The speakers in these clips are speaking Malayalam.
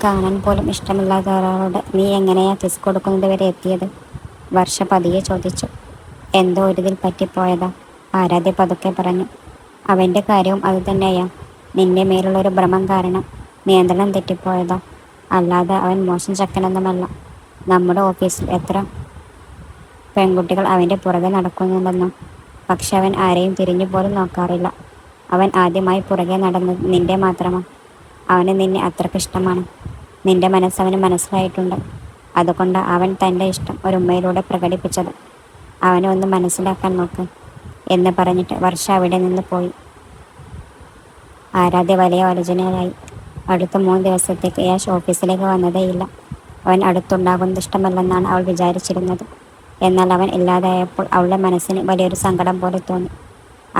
കാണാൻ പോലും ഇഷ്ടമില്ലാത്ത ഒരാളോട് നീ എങ്ങനെയാ കിസ് കൊടുക്കുന്നത് വരെ എത്തിയത്? വർഷ പതിയെ ചോദിച്ചു. എന്തോ ഒരിതിൽ പറ്റിപ്പോയതാ, ആരാധ്യ പതുക്കെ പറഞ്ഞു. അവൻ്റെ കാര്യവും അതുതന്നെയാ. നിന്റെ മേലുള്ളൊരു ഭ്രമം കാരണം നിയന്ത്രണം തെറ്റിപ്പോയതാ. അല്ലാതെ അവൻ മോശം ചക്കനൊന്നുമല്ല. നമ്മുടെ ഓഫീസിൽ എത്ര പെൺകുട്ടികൾ അവൻ്റെ പുറകെ നടക്കുന്നുണ്ടെന്നോ. പക്ഷെ അവൻ ആരെയും തിരിഞ്ഞു പോലും നോക്കാറില്ല. അവൻ ആദ്യമായി പുറകെ നടന്നത് നിന്റെ മാത്രമാ. അവന് നിന്നെ അത്രയ്ക്ക് ഇഷ്ടമാണ്. നിന്റെ മനസ്സവന് മനസ്സിലായിട്ടുണ്ട്. അതുകൊണ്ട് അവൻ തൻ്റെ ഇഷ്ടം ഒരു ഉമ്മയിലൂടെ പ്രകടിപ്പിച്ചത്. അവനെ ഒന്ന് മനസ്സിലാക്കാൻ നോക്ക് എന്ന് പറഞ്ഞിട്ട് വർഷ അവിടെ നിന്ന് പോയി. ആരാധ്യ വലിയ ആലോചനയിലായി. അടുത്ത 3 ദിവസത്തേക്ക് യാഷ് ഓഫീസിലേക്ക് വന്നതേയില്ല. അവൻ അടുത്തുണ്ടാകുന്നത് ഇഷ്ടമല്ലെന്നാണ് അവൾ വിചാരിച്ചിരുന്നത്. എന്നാൽ അവൻ ഇല്ലാതായപ്പോൾ അവളുടെ മനസ്സിന് വലിയൊരു സങ്കടം പോലെ തോന്നി.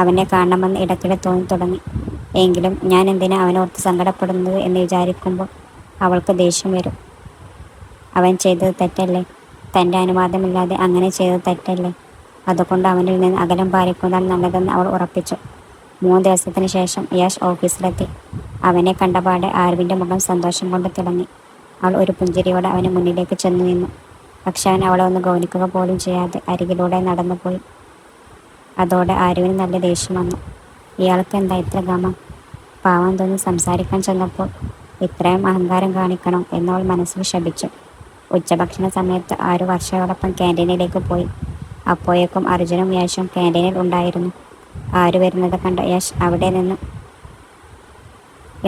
അവനെ കാണണമെന്ന് ഇടയ്ക്കിടെ തോന്നി തുടങ്ങി. എങ്കിലും ഞാൻ എന്തിനാ അവനോർത്ത് സങ്കടപ്പെടുന്നത് എന്ന് വിചാരിക്കുമ്പോൾ അവൾക്ക് ദേഷ്യം വരും. അവൻ ചെയ്തത് തെറ്റല്ലേ? തൻ്റെ അനുവാദമില്ലാതെ അങ്ങനെ ചെയ്തത് തെറ്റല്ലേ? അതുകൊണ്ട് അവനിൽ നിന്ന് അകലം പാലിക്കുന്നതാണ് നല്ലതെന്ന് അവൾ ഉറപ്പിച്ചു. 3 ദിവസത്തിന് ശേഷം യാഷ് ഓഫീസിലെത്തി. അവനെ കണ്ടപാടെ ആർവിൻ്റെ മുഖം സന്തോഷം കൊണ്ട് തിളങ്ങി. അവൾ ഒരു പുഞ്ചിരിയോടെ അവന് മുന്നിലേക്ക് ചെന്നു നിന്നു. പക്ഷെ അവൻ അവളെ ഒന്ന് ഗൗനിക്കുക പോലും ചെയ്യാതെ അരികിലൂടെ നടന്നുപോയി. അതോടെ ആരുവിന് നല്ല ദേഷ്യം വന്നു. ഇയാൾക്ക് എന്താ ഇത്ര ഗമ? പാവം തോന്നി സംസാരിക്കാൻ ചെന്നപ്പോൾ ഇത്രയും അഹങ്കാരം കാണിക്കണോ എന്നവൾ മനസ്സിൽ ശപിച്ചു. ഉച്ചഭക്ഷണ സമയത്ത് ആരു വർഷയോടൊപ്പം ക്യാൻറ്റീനിലേക്ക് പോയി. അപ്പോഴേക്കും അർജുനും യാഷും ക്യാൻറ്റീനിൽ ഉണ്ടായിരുന്നു. ആരു വരുന്നത് കണ്ട യാഷ് അവിടെ നിന്ന്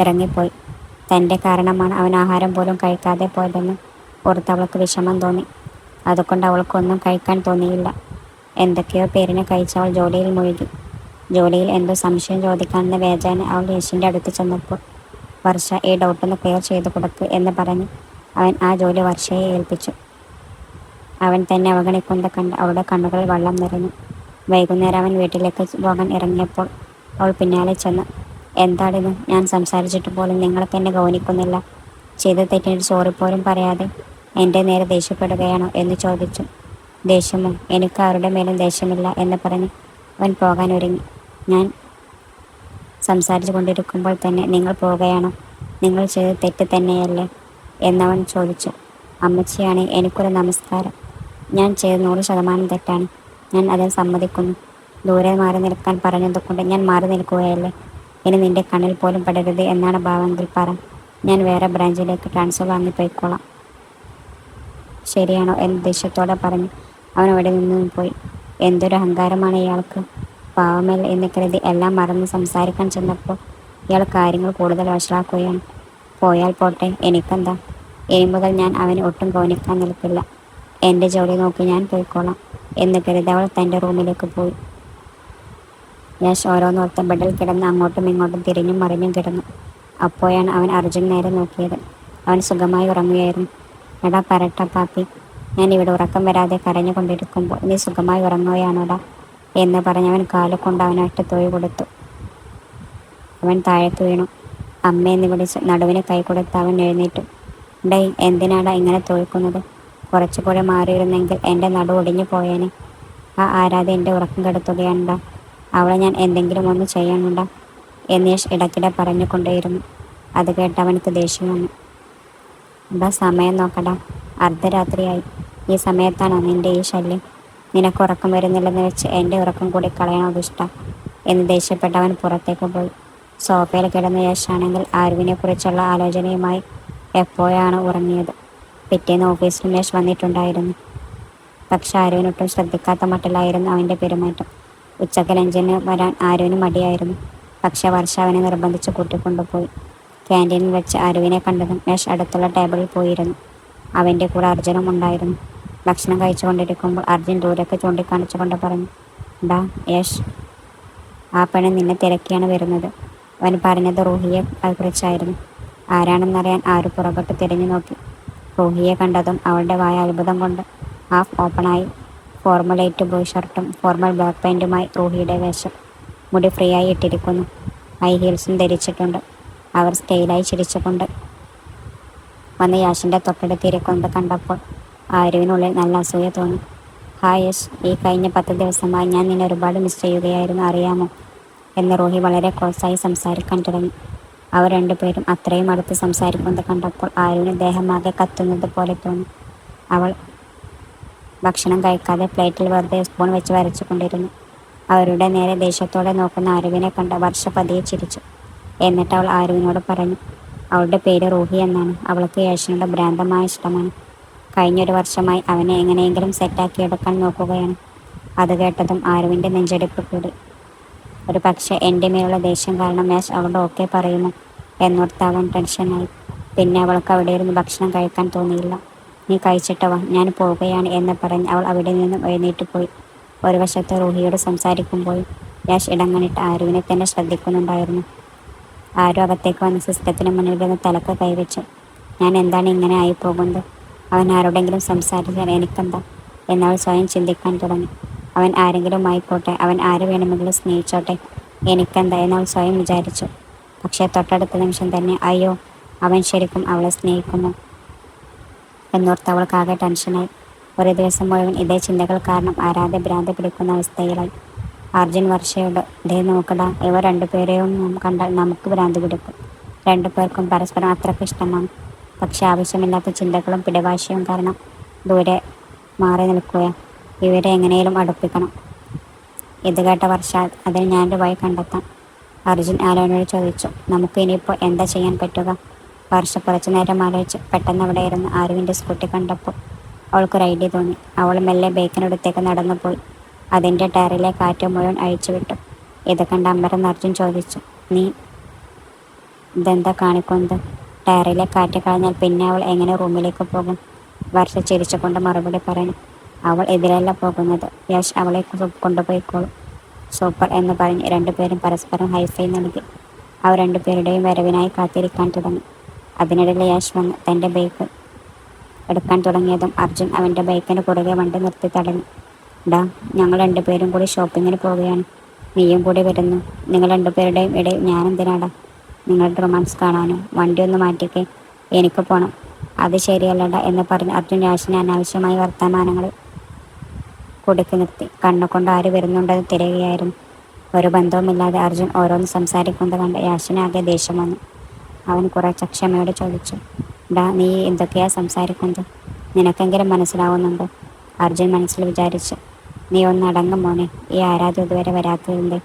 ഇറങ്ങിപ്പോയി. തൻ്റെ കാരണമാണ് അവൻ ആഹാരം പോലും കഴിക്കാതെ പോയതെന്ന് ഓർത്ത് അവൾക്ക് വിഷമം തോന്നി. അതുകൊണ്ട് അവൾക്കൊന്നും കഴിക്കാൻ തോന്നിയില്ല. എന്തൊക്കെയോ പേരിനെ കഴിച്ചവൾ ജോലിയിൽ മുഴുകി. ജോലിയിൽ എന്തോ സംശയം ചോദിക്കാനെന്ന വേജാന് അവൾ യേശുവിൻ്റെ അടുത്ത് ചെന്നപ്പോൾ വർഷ ഈ ഡൗട്ടൊന്ന് ക്ലിയർ ചെയ്തു കൊടുക്ക് എന്ന് പറഞ്ഞ് അവൻ ആ ജോലി വർഷയെ ഏൽപ്പിച്ചു. അവൻ തന്നെ അവഗണിക്കുന്നത് കണ്ട് അവളുടെ കണ്ണുകളിൽ വെള്ളം നിറഞ്ഞു. വൈകുന്നേരം അവൻ വീട്ടിലേക്ക് പോകാൻ ഇറങ്ങിയപ്പോൾ അവൾ പിന്നാലെ ചെന്നു. എന്താണിത്? ഞാൻ സംസാരിച്ചിട്ട് പോലും നിങ്ങൾക്ക് എന്നെ ഗൗനിക്കുന്നില്ല. ചെയ്ത തെറ്റിന് സോറി പോലും പറയാതെ എൻ്റെ നേരെ ദേഷ്യപ്പെടുകയാണോ എന്ന് ചോദിച്ചു. ദേഷ്യമോ? എനിക്ക് ആരുടെ മേലും ദേഷ്യമില്ല എന്ന് പറഞ്ഞ് അവൻ പോകാൻ ഒരുങ്ങി. ഞാൻ സംസാരിച്ചു കൊണ്ടിരിക്കുമ്പോൾ തന്നെ നിങ്ങൾ പോവുകയാണോ? നിങ്ങൾ ചെയ്ത് തെറ്റ് തന്നെയല്ലേ എന്നവൻ ചോദിച്ചു. അമ്മച്ചിയാണ്, എനിക്കൊരു നമസ്കാരം. ഞാൻ ചെയ്ത് 100% തെറ്റാണ്. ഞാൻ അത് സമ്മതിക്കുന്നു. ദൂരെ മാറി നിൽക്കാൻ പറഞ്ഞതുകൊണ്ട് ഞാൻ മാറി നിൽക്കുകയല്ലേ. ഇനി നിന്റെ കണ്ണിൽ പോലും പെടരുത് എന്നാണ് ഭാവമെങ്കിൽ പറ. ഞാൻ വേറെ ബ്രാഞ്ചിലേക്ക് ട്രാൻസ്ഫർ വാങ്ങിപ്പോയിക്കോളാം. ശരിയാണോ എന്ന് ദേഷ്യത്തോടെ പറഞ്ഞു അവൻ അവിടെ നിന്നും പോയി. എന്തൊരു അഹങ്കാരമാണ് ഇയാൾക്ക്. പാവമല്ല എന്ന് കരുതി എല്ലാം മറന്ന് സംസാരിക്കാൻ ചെന്നപ്പോൾ ഇയാൾ കാര്യങ്ങൾ കൂടുതൽ വഷളാക്കുകയാണ്. പോയാൽ പോട്ടെ, എനിക്കെന്താ. ഇനി മുതൽ ഞാൻ അവന് ഒട്ടും ഗൗനിക്കാൻ നിൽക്കില്ല. എൻ്റെ ജോലി നോക്കി ഞാൻ പോയിക്കോളാം എന്ന് കരുതി അവൾ തൻ്റെ റൂമിലേക്ക് പോയി. യാഷ് ഓരോന്നോർത്ത് ബെഡിൽ കിടന്ന് അങ്ങോട്ടും ഇങ്ങോട്ടും തിരിഞ്ഞും മറിഞ്ഞും കിടന്നു. അപ്പോഴാണ് അവൻ അർജുൻ നേരെ നോക്കിയത്. അവൻ സുഖമായി ഉറങ്ങുകയായിരുന്നു. എടാ പരട്ട പാപ്പി, ഞാൻ ഇവിടെ ഉറക്കം വരാതെ കരഞ്ഞുകൊണ്ടിരിക്കുമ്പോൾ നീ സുഖമായി ഉറങ്ങുകയാണോടാ എന്ന് പറഞ്ഞവൻ കാലുകൊണ്ട് അവനൊറ്റ തൊഴി കൊടുത്തു. അവൻ താഴേക്ക് വീണു. അമ്മയെന്ന് വിളിച്ച് നടുവിന് കൈ കൊടുത്ത് അവൻ എഴുന്നേറ്റു. ഡേയ്, എന്തിനാടാ ഇങ്ങനെ തൊഴിക്കുന്നത്? കുറച്ചുകൂടെ മാറിയിരുന്നെങ്കിൽ എൻ്റെ നടു ഒടിഞ്ഞു പോയേനെ. ആ ആരാധന എൻ്റെ ഉറക്കം കെടുത്തുകയാണ്ടാ. അവളെ ഞാൻ എന്തെങ്കിലും ഒന്ന് ചെയ്യണുണ്ടാ എന്ന് യശ് ഇടയ്ക്കിടെ പറഞ്ഞുകൊണ്ടേയിരുന്നു. അത് കേട്ട് അവനക്ക് ദേഷ്യം വന്നു. എടാ, സമയം നോക്കടാ, അർദ്ധരാത്രിയായി. ഈ സമയത്താണോ നിൻ്റെ ഈ ശല്യം? നിനക്ക് ഉറക്കം വരുന്നില്ലെന്ന് വെച്ച് എൻ്റെ ഉറക്കം കൂടി കളയണോ ദുഷ്ട എന്ന് ദേഷ്യപ്പെട്ട് അവൻ പുറത്തേക്ക് പോയി. സോഫയിൽ കിടന്ന യശാണെങ്കിൽ ആരുവിനെ കുറിച്ചുള്ള ആലോചനയുമായി എപ്പോഴാണ് ഉറങ്ങിയത്. പിറ്റേന്ന് ഓഫീസിലും യശ് വന്നിട്ടുണ്ടായിരുന്നു. പക്ഷെ ആരുവിനൊട്ടും ശ്രദ്ധിക്കാത്ത മട്ടിലായിരുന്നു അവൻ്റെ പെരുമാറ്റം. ഉച്ചക്ക് ലഞ്ചിന് വരാൻ ആരുവിന് മടിയായിരുന്നു. പക്ഷെ വർഷ അവനെ നിർബന്ധിച്ച് കൂട്ടിക്കൊണ്ടുപോയി. ക്യാൻറ്റീനിൽ വെച്ച് ആരുവിനെ കണ്ടതും യശ് അടുത്തുള്ള ടേബിളിൽ പോയിരുന്നു. അവൻ്റെ കൂടെ അർജുനും ഉണ്ടായിരുന്നു. ഭക്ഷണം കഴിച്ചുകൊണ്ടിരിക്കുമ്പോൾ അർജുൻ ദൂരേക്ക് ചൂണ്ടിക്കാണിച്ചുകൊണ്ട് പറഞ്ഞു, ഡാ യശ്, ആ പെണ്ണ് നിന്നെ തിരക്കിയാണ് വരുന്നത്. അവൻ പറഞ്ഞത് റൂഹിയെ കുറിച്ചായിരുന്നു. ആരാണെന്നറിയാൻ ആരു പുറകോട്ട് തിരിഞ്ഞു നോക്കി. റൂഹിയെ കണ്ടതും അവളുടെ വായ അത്ഭുതം കൊണ്ട് ഹാഫ് ഓപ്പണായി. ഫോർമൽ 8 ബ്ലൂ ഷർട്ടും ഫോർമൽ ബ്ലാക്ക് പാൻറ്റുമായി റൂഹിയുടെ വേഷം. മുടി ഫ്രീ ആയി ഇട്ടിരിക്കുന്നു. ഹൈ ഹീൽസും ധരിച്ചിട്ടുണ്ട്. അവർ സ്റ്റൈലായി ചിരിച്ചുകൊണ്ട് വന്ന് യാഷിൻ്റെ തൊട്ടടുത്തിരിക്കുന്നത് കണ്ടപ്പോൾ ആരുവിനുള്ളിൽ നല്ല അസൂയ തോന്നി. ഹായ് യശ്, ഈ കഴിഞ്ഞ 10 ദിവസമായി ഞാൻ നിന്നെ ഒരുപാട് മിസ് ചെയ്യുകയായിരുന്നു, അറിയാമോ എന്ന് റൂഹി വളരെ ക്ലോസായി സംസാരിക്കാൻ തുടങ്ങി. അവർ രണ്ടുപേരും അത്രയും അടുത്ത് സംസാരിക്കുന്നത് കണ്ടപ്പോൾ ആരുവിന് ദേഹമാകെ കത്തുന്നത് പോലെ തോന്നി. അവൾ ഭക്ഷണം കഴിക്കാതെ പ്ലേറ്റിൽ വെറുതെ സ്പൂൺ വെച്ച് വരച്ചുകൊണ്ടിരുന്നു. അവരുടെ നേരെ ദേഷ്യത്തോടെ നോക്കുന്ന ആരുവിനെ കണ്ട വർഷ പതിയെ ചിരിച്ചു. എന്നിട്ട് അവൾ ആരുവിനോട് പറഞ്ഞു, അവളുടെ പേര് റൂഹി എന്നാണ്. അവൾക്ക് യേശുവിനോട് ഭ്രാന്തമായ ഇഷ്ടമാണ്. കഴിഞ്ഞൊരു വർഷമായി അവനെ എങ്ങനെയെങ്കിലും സെറ്റാക്കിയെടുക്കാൻ നോക്കുകയാണ്. അത് കേട്ടതും ആരുവിൻ്റെ നെഞ്ചടിപ്പ് കൂടി. ഒരു പക്ഷേ എൻ്റെ മേലുള്ള ദേഷ്യം കാരണം യാഷ് അവളോട് ഓക്കെ പറയുമോ എന്നോർത്ത് അവൻ ടെൻഷനായി. പിന്നെ അവൾക്ക് അവിടെ ഇരുന്ന് ഭക്ഷണം കഴിക്കാൻ തോന്നിയില്ല. നീ കഴിച്ചിട്ട് വാ, ഞാൻ പോവുകയാണ് എന്ന് പറഞ്ഞ് അവൾ അവിടെ നിന്നും എഴുന്നേറ്റ് പോയി. ഒരു വശത്ത് റൂഹിയോട് സംസാരിക്കുമ്പോഴും യാഷ് ഇടങ്ങണിട്ട് ആരുവിനെ തന്നെ ശ്രദ്ധിക്കുന്നുണ്ടായിരുന്നു. ആരും അകത്തേക്ക് വന്ന് സിസ്റ്റത്തിന് മുന്നിൽ നിന്ന് തലക്ക് കൈവച്ചു. ഞാൻ എന്താണ് ഇങ്ങനെ ആയി പോകുന്നത്? അവൻ ആരോടെങ്കിലും സംസാരിച്ചാൽ എനിക്കെന്താ എന്നവൾ സ്വയം ചിന്തിക്കാൻ തുടങ്ങി. അവൻ ആരെങ്കിലും ആയിക്കോട്ടെ, അവൻ ആര് വേണമെങ്കിലും സ്നേഹിച്ചോട്ടെ, എനിക്കെന്താ എന്നവൾ സ്വയം വിചാരിച്ചു. പക്ഷേ തൊട്ടടുത്ത നിമിഷം തന്നെ അയ്യോ, അവൻ ശരിക്കും അവളെ സ്നേഹിക്കുമോ എന്നോർത്ത് അവൾക്കാകെ ടെൻഷനായി. ഒരു ദിവസം മുഴുവൻ ഇതേ ചിന്തകൾ കാരണം ആരാധെ ഭ്രാന്ത് പിടിക്കുന്ന അവസ്ഥയിലായി. അർജുൻ വർഷയോട്, ദേ നോക്കടാ, ഇവർ രണ്ടുപേരെയും കണ്ടാൽ നമുക്ക് ഭ്രാന്ത് പിടിക്കും. രണ്ടുപേർക്കും പരസ്പരം അത്രയ്ക്ക് ഇഷ്ടമാണ്. പക്ഷെ ആവശ്യമില്ലാത്ത ചിന്തകളും പിടിവാശിയും കാരണം ദൂരെ മാറി നിൽക്കുക. ഇവരെ എങ്ങനെയും അടുപ്പിക്കണം. ഇത് കേട്ട വർഷ, അതിന് ഞാനൊരു വഴി കണ്ടെത്താം. അർജുൻ ആലോനോട് ചോദിച്ചു. നമുക്ക് ഇനിയിപ്പോൾ എന്താ ചെയ്യാൻ പറ്റുക? വർഷ കുറച്ചു നേരം ആലോചിച്ച് പെട്ടെന്ന് അവിടെ ഇരുന്ന് ആരുവിൻ്റെ സ്കൂട്ടി കണ്ടപ്പോൾ അവൾക്കൊരു ഐഡിയ തോന്നി. അവൾ മെല്ലെ ബൈക്കിനടുത്തേക്ക് നടന്നു പോയി. അതിൻ്റെ ടയറിലെ കാറ്റ് മുഴുവൻ അഴിച്ചുവിട്ടു. ഇത് കണ്ട അമ്പരന്ന് അർജുൻ ചോദിച്ചു, നീ ഇതെന്താ കാണിക്കുന്നത്? ടയറിലെ കാറ്റ് കളഞ്ഞാൽ പിന്നെ അവൾ എങ്ങനെ റൂമിലേക്ക് പോകും? വർഷ ചിരിച്ചുകൊണ്ട് മറുപടി പറഞ്ഞു, അവൾ ഇതിലല്ല പോകുന്നത്. യശ് അവളെ കൊണ്ടുപോയിക്കോളും. സൂപ്പർ എന്ന് പറഞ്ഞ് രണ്ടുപേരും പരസ്പരം ഹൈഫൈ നൽകി. അവർ രണ്ടുപേരുടെയും വരവിനായി കാത്തിരിക്കാൻ തുടങ്ങി. അതിനിടയിൽ യശ് വന്ന് തൻ്റെ ബൈക്ക് എടുക്കാൻ തുടങ്ങിയതും അർജുൻ അവൻ്റെ ബൈക്കിന് കുറുകെ വണ്ടി നിർത്തി തടഞ്ഞു. ഡാ, ഞങ്ങൾ രണ്ടുപേരും കൂടി ഷോപ്പിങ്ങിന് പോവുകയാണ്. നീയും കൂടി വരുന്നു. നിങ്ങൾ രണ്ടുപേരുടെയും ഇടയിൽ ഞാനെന്തിനാടാ? നിങ്ങളുടെ റൊമാൻസ് കാണാനോ? വണ്ടി ഒന്ന് മാറ്റിക്കേ, എനിക്ക് പോകണം. അത് ശരിയല്ലടാ എന്ന് പറഞ്ഞ് അർജുൻ യാഷിനെ അനാവശ്യമായ വർത്തമാനങ്ങൾ കുടുക്കി നിർത്തി. കണ്ണുകൊണ്ട് ആര് വരുന്നുണ്ടെന്ന് തിരയുകയായിരുന്നു. ഒരു ബന്ധവുമില്ലാതെ അർജുൻ ഓരോന്ന് സംസാരിക്കുന്നത് കണ്ട് യാഷിനാകെ ദേഷ്യം വന്നു. അവൻ കുറച്ച് ക്ഷമയോടെ ചോദിച്ചു, ഡാ, നീ എന്തൊക്കെയാ സംസാരിക്കുന്നത്? നിനക്കെങ്കിലും മനസ്സിലാവുന്നുണ്ടോ? അർജുൻ മനസ്സിൽ വിചാരിച്ചു. നീ ഒന്ന് അടങ്ങും മോനെ, ഈ ആരാധന ഇതുവരെ വരാത്തതിൻ്റെ.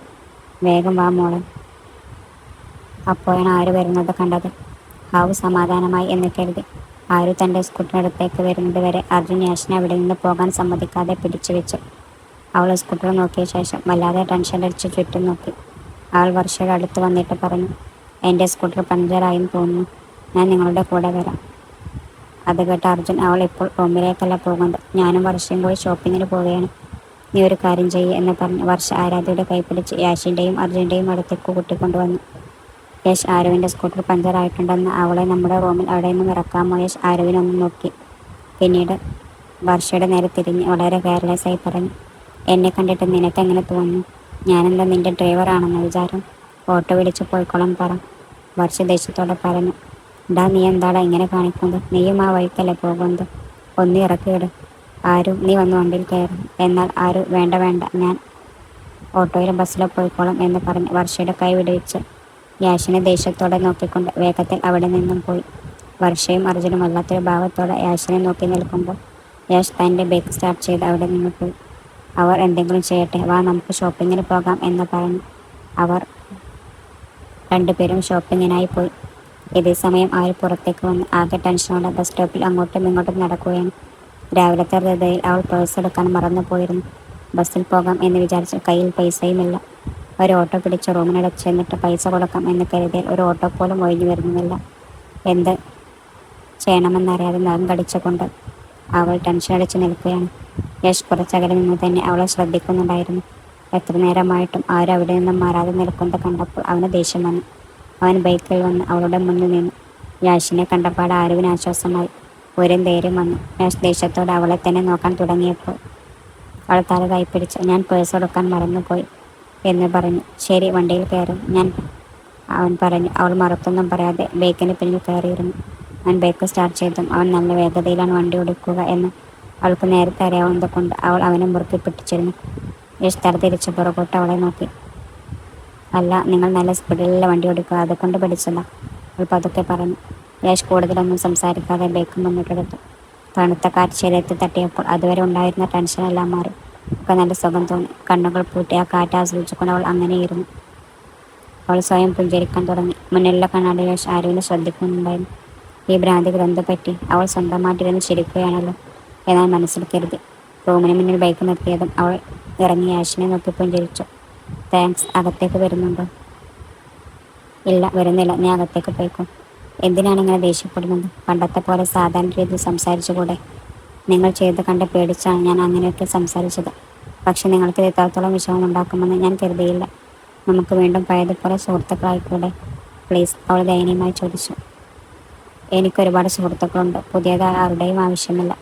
വേഗം വാ മോളെ. അപ്പോഴാണ് ആര് വരുന്നത് കണ്ടത്. ഹാവ് സമാധാനമായി എന്ന് കരുതി ആരു തൻ്റെ സ്കൂട്ടറിനടുത്തേക്ക് വരുന്നത് വരെ അർജുൻ യാഷിനെ അവിടെ നിന്ന് പോകാൻ സമ്മതിക്കാതെ പിടിച്ചു വെച്ചു. അവൾ സ്കൂട്ടർ നോക്കിയ ശേഷം വല്ലാതെ ടെൻഷൻ അടിച്ച് ചുറ്റും നോക്കി. അവൾ വർഷയുടെ അടുത്ത് വന്നിട്ട് പറഞ്ഞു, എൻ്റെ സ്കൂട്ടർ പഞ്ചറായെന്ന് തോന്നുന്നു, ഞാൻ നിങ്ങളുടെ കൂടെ വരാം. അത് കേട്ട അർജുൻ, അവൾ ഇപ്പോൾ റൂമിലേക്കല്ല പോകുന്നത്, ഞാനും വർഷയും കൂടി ഷോപ്പിങ്ങിന് പോവുകയാണ്. നീ ഒരു കാര്യം ചെയ്യുക എന്ന് പറഞ്ഞ് വർഷ ആരാധയുടെ കൈപ്പിടിച്ച് യാഷിൻ്റെയും അർജുൻ്റെയും അടുത്തേക്ക് കൂട്ടിക്കൊണ്ടുവന്നു. യശ്, ആരുവിൻ്റെ സ്കൂട്ടർ പഞ്ചറായിട്ടുണ്ടെന്ന്, അവളെ നമ്മുടെ റൂമിൽ അവിടെ നിന്നും ഇറക്കാമോ? യശ് ആരുവിനൊന്ന് നോക്കി. പിന്നീട് വർഷയുടെ നേരെ തിരിഞ്ഞ് വളരെ കെയർലെസ്സായി പറഞ്ഞു, എന്നെ കണ്ടിട്ട് നിനക്ക് എങ്ങനെ തോന്നുന്നു? ഞാനെന്താ നിൻ്റെ ഡ്രൈവറാണെന്ന വിചാരം? ഓട്ടോ വിളിച്ച് പോയിക്കോളാൻ പറ. വർഷ ദേഷ്യത്തോടെ പറഞ്ഞു. ഡാ, നീ എന്താടാ ഇങ്ങനെ കാണിക്കുന്നത്? നീയും ആ വഴിക്കല്ലേ പോകുന്നത്? ഒന്ന് ഇറക്കിയിട്. ആരു, നീ വന്ന് വണ്ടിയിൽ കയറും. എന്നാൽ ആരു, വേണ്ട വേണ്ട, ഞാൻ ഓട്ടോയിലോ ബസ്സിലോ പോയിക്കോളാം എന്ന് പറഞ്ഞ് വർഷയുടെ കൈ വിടുവിച്ച് യാഷിനെ ദേഷ്യത്തോടെ നോക്കിക്കൊണ്ട് വേഗത്തിൽ അവിടെ നിന്നും പോയി. വർഷയും അർജുനും വല്ലാത്തൊരു ഭാവത്തോടെ യാഷിനെ നോക്കി നിൽക്കുമ്പോൾ യാഷ് തൻ്റെ ബൈക്ക് സ്റ്റാർട്ട് ചെയ്ത് അവിടെ നിന്ന് പോയി. അവർ എന്തെങ്കിലും ചെയ്യട്ടെ, വാ നമുക്ക് ഷോപ്പിങ്ങിന് പോകാം എന്ന് പറഞ്ഞു അവർ രണ്ടുപേരും ഷോപ്പിങ്ങിനായി പോയി. ഇതേ സമയം ആര് പുറത്തേക്ക് വന്ന് ആകെ ടെൻഷനോടെ ബസ് സ്റ്റോപ്പിൽ അങ്ങോട്ടും ഇങ്ങോട്ടും നടക്കുകയാണ്. രാവിലത്തെ ഹൃദയിൽ അവൾ പേഴ്സ് എടുക്കാൻ മറന്നു പോയിരുന്നു. ബസ്സിൽ പോകാം എന്ന് വിചാരിച്ച് കയ്യിൽ പൈസയുമില്ല. ഒരു ഓട്ടോ പിടിച്ച് റൂമിനടച്ച് ചെന്നിട്ട് പൈസ കൊടുക്കാം എന്ന് കരുതിയാൽ ഒരു ഓട്ടോ പോലും ഒഴിഞ്ഞു വരുന്നുമില്ല. എന്ത് ചെയ്യണമെന്നറിയാതെ നഖം കടിച്ചുകൊണ്ട് അവൾ ടെൻഷൻ അടിച്ച് നിൽക്കുകയാണ്. യശ് കുറച്ചകലെ നിന്ന് തന്നെ അവളെ ശ്രദ്ധിക്കുന്നുണ്ടായിരുന്നു. എത്ര നേരമായിട്ടും ആരും അവിടെ നിന്നും മാറാതെ നിൽക്കുന്നത് കണ്ടപ്പോൾ അവന് ദേഷ്യം വന്നു. അവൻ ബൈക്കിൽ വന്ന് അവളുടെ മുന്നിൽ നിന്നു. യാഷിനെ കണ്ടപ്പാട് ആരുവിന് ആശ്വാസമായി. ഒരു ധൈര്യം വന്നു. യാഷ് ദേഷ്യത്തോടെ അവളെ തന്നെ നോക്കാൻ തുടങ്ങിയപ്പോൾ അവൾ തല കൈപ്പിടിച്ച്, ഞാൻ പേഴ്സ് കൊടുക്കാൻ മറന്നുപോയി എന്ന് പറഞ്ഞു. ശരി, വണ്ടിയിൽ കയറും ഞാൻ, അവൻ പറഞ്ഞു. അവൾ മറുത്തൊന്നും പറയാതെ ബൈക്കിന് പിന്നിൽ കയറിയിരുന്നു. അവൻ ബൈക്ക് സ്റ്റാർട്ട് ചെയ്തും അവൻ നല്ല വേഗതയിലാണ് വണ്ടി ഓടിക്കുക എന്ന് അവൾക്ക് നേരത്തെ അറിയാവുന്നത് കൊണ്ട് അവൾ അവനെ മുറുക്കി പിടിച്ചിരുന്നു. യശ് തല തിരിച്ച് പുറകോട്ട് അവളെ നോക്കി. അല്ല, നിങ്ങൾ നല്ല സ്പീഡിലുള്ള വണ്ടി ഓടിക്കുക, അതുകൊണ്ട് പഠിച്ചതാ, അവൾ പതുക്കെ പറഞ്ഞു. യാഷ് കൂടുതലൊന്നും സംസാരിക്കാതെ ബൈക്ക് മുന്നിട്ടെടുത്തു. തണുത്ത കാറ്റ് ശരീരത്തിൽ തട്ടിയപ്പോൾ അതുവരെ ഉണ്ടായിരുന്ന ടെൻഷനെല്ലാം മാറി. ഒക്കെ നല്ല സുഖം തോന്നി. കണ്ണുകൾ പൂട്ടി ആ കാറ്റ് ആസ്വദിച്ചുകൊണ്ട് അവൾ അങ്ങനെയിരുന്നു. അവൾ സ്വയം പുഞ്ചിരിക്കാൻ തുടങ്ങി. മുന്നിലുള്ള കണ്ണാടി യാഷ് ആരെങ്കിലും ശ്രദ്ധിക്കുന്നുണ്ടായിരുന്നു. ഈ ഭ്രാന്തിക്ക് എന്ത് പറ്റി? അവൾ സ്വന്തമായിട്ടിരുന്ന് ചിരിക്കുകയാണല്ലോ. എന്നാൽ മനസ്സിൽ കരുതി. റൂമിന് മുന്നിൽ ബൈക്ക് നിർത്തിയതും അവൾ ഇറങ്ങി യാഷിനെ നോക്കി പുഞ്ചിരിച്ചു. താങ്ക്സ്. അകത്തേക്ക് വരുന്നുണ്ടോ? ഇല്ല, വരുന്നില്ല. നീ അകത്തേക്ക് പോയിക്കോ. എന്തിനാണ് ഇങ്ങനെ ദേഷ്യപ്പെടുന്നത്? പണ്ടത്തെ പോലെ സാധാരണ രീതിയിൽ സംസാരിച്ചുകൂടെ? നിങ്ങൾ ചെയ്ത് കണ്ട് പേടിച്ചാണ് ഞാൻ അങ്ങനെയൊക്കെ സംസാരിച്ചത്. പക്ഷെ നിങ്ങൾക്ക് ഇത് ഇത്രത്തോളം വിഷമമുണ്ടാക്കുമെന്ന് ഞാൻ കരുതിയില്ല. നമുക്ക് വീണ്ടും പഴയതുപോലെ സുഹൃത്തുക്കളായിക്കൂടെ പ്ലീസ്? അവൾ ദയനീയമായി ചോദിച്ചു. എനിക്കൊരുപാട് സുഹൃത്തുക്കളുണ്ട്. പുതിയതായി ആരുടെയും ആവശ്യമില്ല.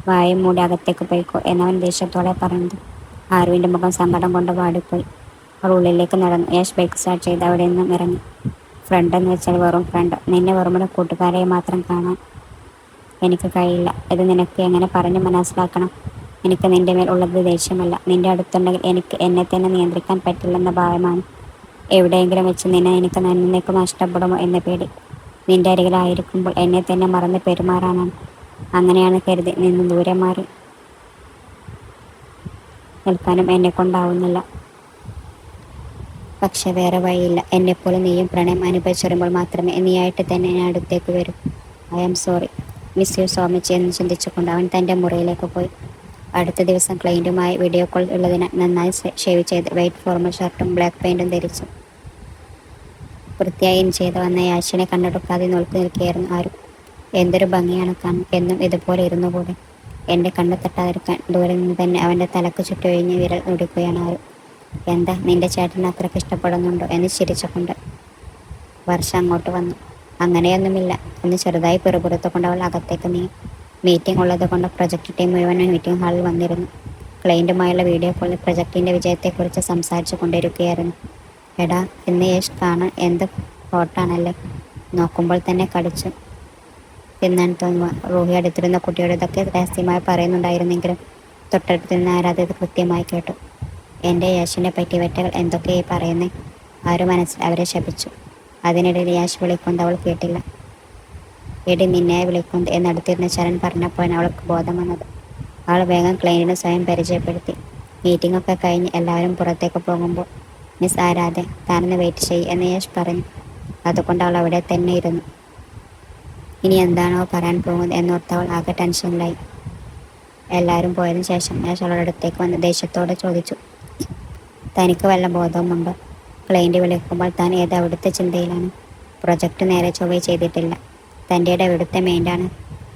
വായും മൂടി അകത്തേക്ക് പോയിക്കോ എന്നവൻ ദേഷ്യത്തോടെ പറഞ്ഞത്. ആരുവിൻ്റെ മുഖം സങ്കടം കൊണ്ട് വാടിപ്പോയി. അവൾ ഉള്ളിലേക്ക് നടന്നു. യേശ് ബൈക്ക് സ്റ്റാർട്ട് ചെയ്ത് അവിടെ നിന്നും ഇറങ്ങി. ഫ്രണ്ട് എന്ന് വെച്ചാൽ വെറും ഫ്രണ്ട്. നിന്നെ വെറുമൊരു കൂട്ടുകാരെ മാത്രം കാണാൻ എനിക്ക് കഴിയില്ല. ഇത് നിനക്ക് എങ്ങനെ പറഞ്ഞു മനസ്സിലാക്കണം? എനിക്ക് നിന്റെ മേൽ ഉള്ളത് ദേഷ്യമല്ല. നിന്റെ അടുത്തുണ്ടെങ്കിൽ എനിക്ക് എന്നെ തന്നെ നിയന്ത്രിക്കാൻ പറ്റില്ലെന്ന ഭാവമാണ്. എവിടെയെങ്കിലും വെച്ച് നിന്നെ എനിക്ക് നിനക്ക് നഷ്ടപ്പെടുമോ എന്ന പേടി. നിന്റെ അരികിലായിരിക്കുമ്പോൾ എന്നെ തന്നെ മറന്ന് പെരുമാറാനാണ്. അങ്ങനെയാണ് കരുതി നിന്ന് ദൂരെ മാറി നിൽക്കാനും എന്നെ കൊണ്ടാവുന്നില്ല. പക്ഷെ വേറെ വഴിയില്ല. എന്നെപ്പോലെ നീയും പ്രണയം അനുഭവിച്ചറിയുമ്പോൾ മാത്രമേ നീയായിട്ട് തന്നെ ഞാൻ അടുത്തേക്ക് വരൂ. I am sorry. Miss you so much എന്ന് ചിന്തിച്ചുകൊണ്ട് അവൻ തൻ്റെ മുറിയിലേക്ക് പോയി. അടുത്ത ദിവസം ക്ലയൻറ്റുമായി വീഡിയോ കോൾ ഉള്ളതിനാൽ നന്നായി ഷേവ് ചെയ്ത് വൈറ്റ് ഫോർമൽ ഷർട്ടും ബ്ലാക്ക് പെയിൻറ്റും ധരിച്ചു വൃത്തിയായി ചെയ്ത് വന്ന യാഷിനെ കണ്ണെടുക്കാതെ നോക്കി നിൽക്കുകയായിരുന്നു ആരും. എന്തൊരു ഭംഗിയാണ് കാണാൻ. എന്നും ഇതുപോലെ ഇരുന്നു കൂടെ? എൻ്റെ കണ്ണ് തട്ടാതിരിക്കാൻ ദൂരെ നിന്ന് തന്നെ അവൻ്റെ തലക്ക് ചുറ്റൊഴിഞ്ഞ് വിരൽ ഒടിക്കുകയാണ് ആരും. എന്താ, നിന്റെ ചേട്ടന് അത്രയ്ക്ക് ഇഷ്ടപ്പെടുന്നുണ്ടോ എന്ന് ചിരിച്ചുകൊണ്ട് വർഷ അങ്ങോട്ട് വന്നു. അങ്ങനെയൊന്നുമില്ല എന്ന് ചെറുതായി പിറുപിറുത്തുകൊണ്ട് അവൾ അകത്തേക്ക് നീങ്ങി. മീറ്റിംഗ് ഉള്ളത് കൊണ്ട് പ്രൊജക്ട് ടീം മുഴുവൻ മീറ്റിംഗ് ഹാളിൽ വന്നിരുന്നു. ക്ലയൻറ്റുമായുള്ള വീഡിയോ കോളിൽ പ്രൊജക്ടിൻ്റെ വിജയത്തെക്കുറിച്ച് സംസാരിച്ചു കൊണ്ടിരിക്കുകയായിരുന്നു. എടാ, ഇന്ന് യേശ് കാണാൻ എന്ത് ഹോട്ടാണല്ലേ. നോക്കുമ്പോൾ തന്നെ കടിച്ചു തിന്നാൻ തോന്നുക. റൂഹി അടുത്തിരുന്ന കുട്ടിയോട് ഇതൊക്കെ രഹസ്യമായി പറയുന്നുണ്ടായിരുന്നെങ്കിലും തൊട്ടടുത്തിരുന്ന ആരാധന കൃത്യമായി കേട്ടു. എൻ്റെ യാഷിനെ പറ്റി വെറ്റകൾ എന്തൊക്കെയായി പറയുന്നേ? ആരും മനസ്സിൽ അവരെ ശപിച്ചു. അതിനിടയിൽ യാഷ് വിളിക്കുന്നത് അവൾ കേട്ടില്ല. എടി, നിന്നെ വിളിക്കുന്നത് എന്നടുത്തിരുന്ന ചരൺ പറഞ്ഞപ്പോഴാണ് അവൾക്ക് ബോധം വന്നത്. അവൾ വേഗം ക്ലയൻറ്റിനെ സ്വയം പരിചയപ്പെടുത്തി. മീറ്റിംഗൊക്കെ കഴിഞ്ഞ് എല്ലാവരും പുറത്തേക്ക് പോകുമ്പോൾ മിസ് ആരാധെ താനൊന്ന് വെയിറ്റ് ചെയ്യ് എന്ന് യാഷ് പറഞ്ഞു. അതുകൊണ്ട് അവൾ അവിടെ തന്നെ ഇരുന്നു. ഇനി എന്താണോ പറയാൻ പോകുന്നത് എന്നോർത്ത് അവൾ ആകെ ടെൻഷനിലായി. എല്ലാവരും പോയതിനു ശേഷം യാഷ് അവളുടെ അടുത്തേക്ക് വന്ന് ദേഷ്യത്തോടെ ചോദിച്ചു, തനിക്ക് വല്ല ബോധവുമുണ്ടോ? ക്ലയൻറ്റ് വിളിക്കുമ്പോൾ താൻ ഏത് അവിടുത്തെ ചിന്തയിലാണ്? പ്രൊജക്റ്റ് നേരെ ചൊവ്വ ചെയ്തിട്ടില്ല. തൻ്റെ എവിടുത്തെ മെയിൻ്റാണ്.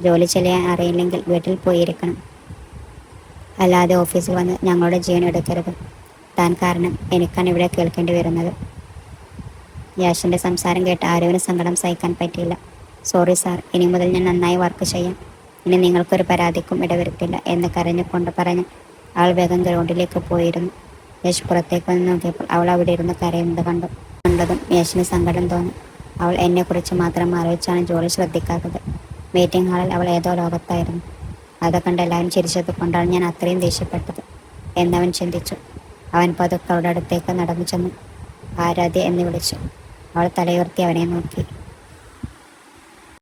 ജോലി ചെയ്യാൻ അറിയില്ലെങ്കിൽ വീട്ടിൽ പോയിരിക്കണം. അല്ലാതെ ഓഫീസിൽ വന്ന് ഞങ്ങളുടെ ജീവൻ എടുക്കരുത്. താൻ കാരണം എനിക്കാണ് ഇവിടെ കേൾക്കേണ്ടി വരുന്നത്. യാഷിൻ്റെ സംസാരം കേട്ട് ആരുവിന് സങ്കടം സഹിക്കാൻ പറ്റിയില്ല. സോറി സാർ, ഇനി മുതൽ ഞാൻ നന്നായി വർക്ക് ചെയ്യാം. ഇനി നിങ്ങൾക്കൊരു പരാതിക്കും ഇടവരുത്തില്ല എന്ന് കരഞ്ഞുകൊണ്ട് പറഞ്ഞ് അവൾ വേഗം ഗ്രൗണ്ടിലേക്ക് പോയിരുന്നു. യേശ് പുറത്തേക്ക് വന്ന് നോക്കിയപ്പോൾ അവൾ അവിടെ ഇരുന്ന് കരയുന്നത് കണ്ടതും യേശിന് സങ്കടം തോന്നി. അവൾ എന്നെക്കുറിച്ച് മാത്രം ആലോചിച്ചാണ് ജോലി ശ്രദ്ധിക്കാത്തത്. മീറ്റിംഗ് ഹാളിൽ അവൾ ഏതോ ലോകത്തായിരുന്നു. അത് കണ്ട് എല്ലാവരും ചിരിച്ചത് കൊണ്ടാണ് ഞാൻ അത്രയും ദേഷ്യപ്പെട്ടത് എന്നവൻ ചിന്തിച്ചു. അവൻ പതുക്കെ അവളുടെ അടുത്തേക്ക് നടന്നു ചെന്നു ആരാധ്യ എന്ന് വിളിച്ചു. അവൾ തലയുയർത്തി അവനെ നോക്കി.